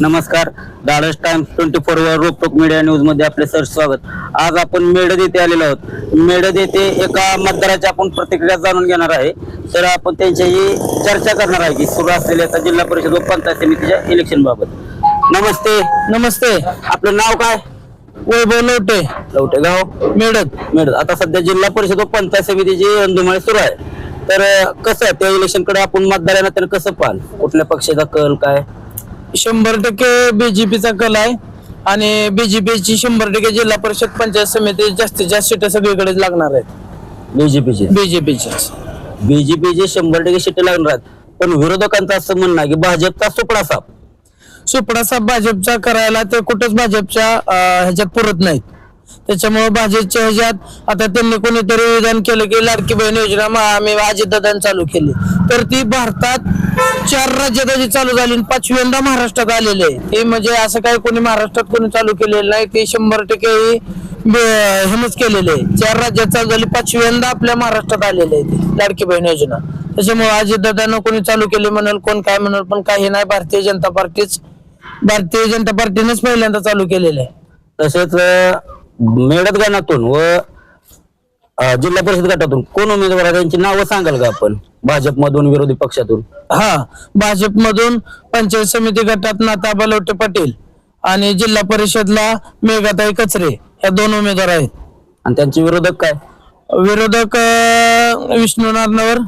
नमस्कार. धाडस टाइम्स 24 वर रोपटोक मीडिया न्यूज मध्ये आपले सर स्वागत. आज आपण मेडद येथे आलेलो आहोत. मेडद येथे एका मतदाराची आपण प्रतिक्रिया जाणून घेणार आहे. तर आपण त्यांच्याशी चर्चा करणार आहे की सुरू असलेल्या आता जिल्हा परिषद व पंचायत समितीच्या इलेक्शन बाबत. नमस्ते. नमस्ते. आपलं नाव काय? वैभव लवटे. लवटे गाव मेडद. आता सध्या जिल्हा परिषद व पंचायत समितीची रणधुमाळी सुरू आहे. तर कसं आहे त्या इलेक्शन कडे आपण मतदारांना तर कसं पाहाल? कुठल्या पक्षाचा कल काय? 100% बीजेपीचा कल आहे आणि बीजेपीची 100% जिल्हा परिषद पंचायत समिती जास्तीत जास्त सीट सगळीकडेच लागणार आहेत. बीजेपीचे 100% सीट लागणार आहेत. पण विरोधकांचं असं म्हणणं आहे की भाजपचा सुपडा साहेब भाजपचा करायला ते कुठेच भाजपच्या ह्याच्यात पुरत नाहीत. त्याच्यामुळे भाजपच्या ह्याच्यात आता त्यांनी कोणीतरी विधान केलं की लाडकी बहीण योजना आम्ही अजितदादांनी चालू केली, तर ती भारतात 4 राज्यात आधी चालू झाली आणि 5व्यांदा महाराष्ट्रात आलेले आहे. ते म्हणजे असं काही कोणी महाराष्ट्रात कोणी चालू केलेलं नाही. ते 100% हेच केलेले आहे. 4 राज्यात चालू झाली, 5व्यांदा आपल्या महाराष्ट्रात आलेले आहे ती लाडकी बहीण योजना. त्याच्यामुळे अजितदादांना कोणी चालू केली म्हणाल, कोण काय म्हणाल, पण काही नाही. भारतीय जनता पार्टीनेच पहिल्यांदा चालू केलेलं आहे. तसेच मेडद गणातून व जिल्हा परिषद गटातून कोण उमेदवार आहे त्यांची नावं सांगाल का आपण? भाजपमधून, विरोधी पक्षातून? भाजपमधून पंचायत समिती गटात नाताबा लवटे पाटील आणि जिल्हा परिषदला मेघाताई कचरे या 2 उमेदवार आहेत. आणि त्यांचे विरोधक काय? विरोधक विष्णू नारनवर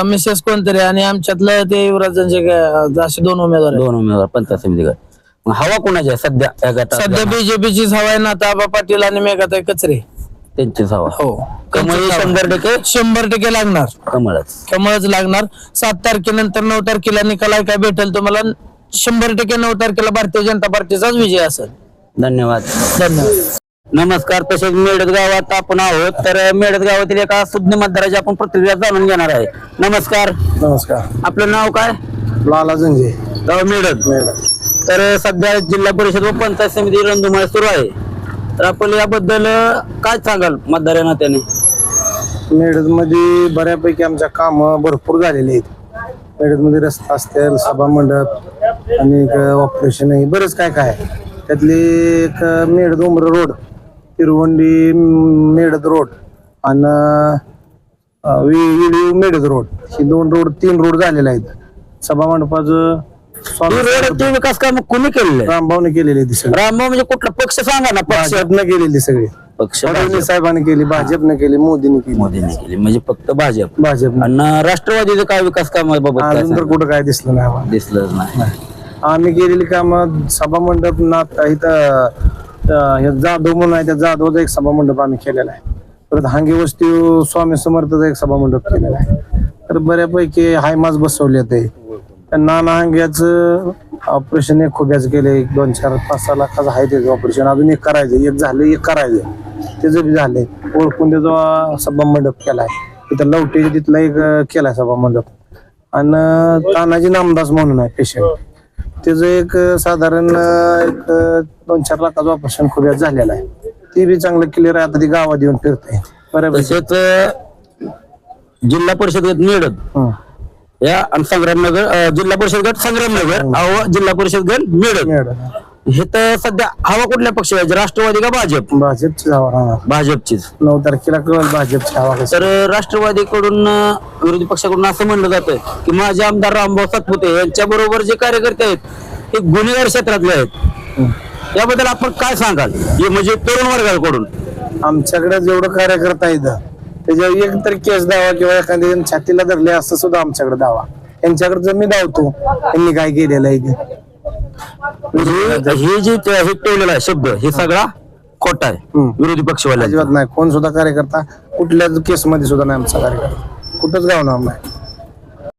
मिसेस कोणतरी आणि आमच्यातलं ते युवराजांचे असे 2 उमेदवार पंचायत समिती गट. हवा कोणाची आहे सध्या या गटात? सध्या बीजेपीचीच हवा आहे. नाताबा पाटील आणि मेघाताई कचरे त्यांचीच हवा. हो. कमळ 100% लागणार. कमळच लागणार. 7 तारखेनंतर 9 तारखेला निकाल काय भेटेल तुम्हाला? 100% 9 तारखेला भारतीय जनता पार्टीचाच विजय असेल. धन्यवाद. नमस्कार. तसेच मेडद गावात आपण आहोत. तर मेडद गावातील एका सुज्ञ मतदाराची आपण प्रतिक्रिया जाणून घेणार आहे. नमस्कार. आपलं नाव काय? लाला जंजे, गाव मेडद. तर सध्या जिल्हा परिषद व पंचायत समिती रणधुमाळी सुरू आहे. तर आपण याबद्दल काय सांगाल मतदारांना? त्याने मेडद मध्ये बऱ्यापैकी आमच्या काम भरपूर झालेले आहेत. मेडद मध्ये रस्ता असतील, सभा मंडप आणि ऑपरेशन बरेच काय त्यातले एक मेडद उमर रोड, तिरुवंडी मेडद रोड आणि विळीव मेडद रोड, ही 3 रोड झालेले आहेत. सभा मंडपाचं रोडचे विकास काम कोणी केलेले? रामभाऊने केलेले आहे. रामभाऊ म्हणजे कुठला पक्ष सांगा ना? भाजपने केलेली सगळे. पक्ष फडणवीस साहेबांनी केली, भाजपने केली, मोदींनी केली. म्हणजे फक्त भाजप. आणि राष्ट्रवादीचं काय विकास काम अजून तर कुठं काय दिसलं नाही. दिसलंच नाही. आम्ही केलेली काम सभा मंडप जाधव म्हणून आहे, त्या जाधवचा एक सभा मंडप आम्ही केलेला आहे. परत हांगे वस्ती स्वामी समर्थचा एक सभा मंडप केलेला आहे. तर बऱ्यापैकी हायमाज बसवले ते. नाना हांग्याचं ऑपरेशन एक खोब्याचं केले. 2-4-5-6 लाखाचं आहे त्याचं ऑपरेशन. अजून एक करायचं, एक झालं, एक करायचं, त्याचं बी झालंय. ओळखून त्याचा सभा मंडप केलाय. तिथं लवटे तिथला एक केलाय सभा मंडप. आणि तानाजी नामदास म्हणून आहे पेशंट, त्याचं एक साधारण 2-4 लाखाचं ऑपरेशन खोब्यात झालेलं आहे. ते बी चांगलं क्लिअर आहे. आता ती गावात येऊन फिरतंय. तसेच जिल्हा परिषद गट मेडद या आणि संग्रामनगर, जिल्हा परिषद गट संग्रामनगर, जिल्हा परिषद गट मेडद, हे तर सध्या हवा कुठल्या पक्षाची? राष्ट्रवादी का भाजप? भाजपची हवा राहणार. भाजपचीच. 9 तारखेला कळल भाजपची हवा. तर राष्ट्रवादीकडून, विरोधी पक्षाकडून असं म्हणलं जातं की माझे आमदार रामभाऊ सातपुते यांच्या बरोबर जे कार्यकर्ते आहेत हे गुन्हेगार क्षेत्रातले आहेत. याबद्दल आपण काय सांगाल? हे म्हणजे तरुण वर्गाकडून आमच्याकडे जेवढं कार्यकर्ता आहेत त्याच्यावर एक तर केस दावा किंवा एखाद्या छातीला धरले असं सुद्धा आमच्याकडे दावा. यांच्याकडे मी धावतो त्यांनी काय केलेलं आहे. हे जे ठेवलेला आहे शब्द हे सगळा खोटा आहे. विरोधी पक्षवाले अजिबात नाही. कोण सुद्धा कार्यकर्ता कुठल्याच केस मध्ये सुद्धा नाही आमचा कार्यकर्ता कुठंच गावणार नाही.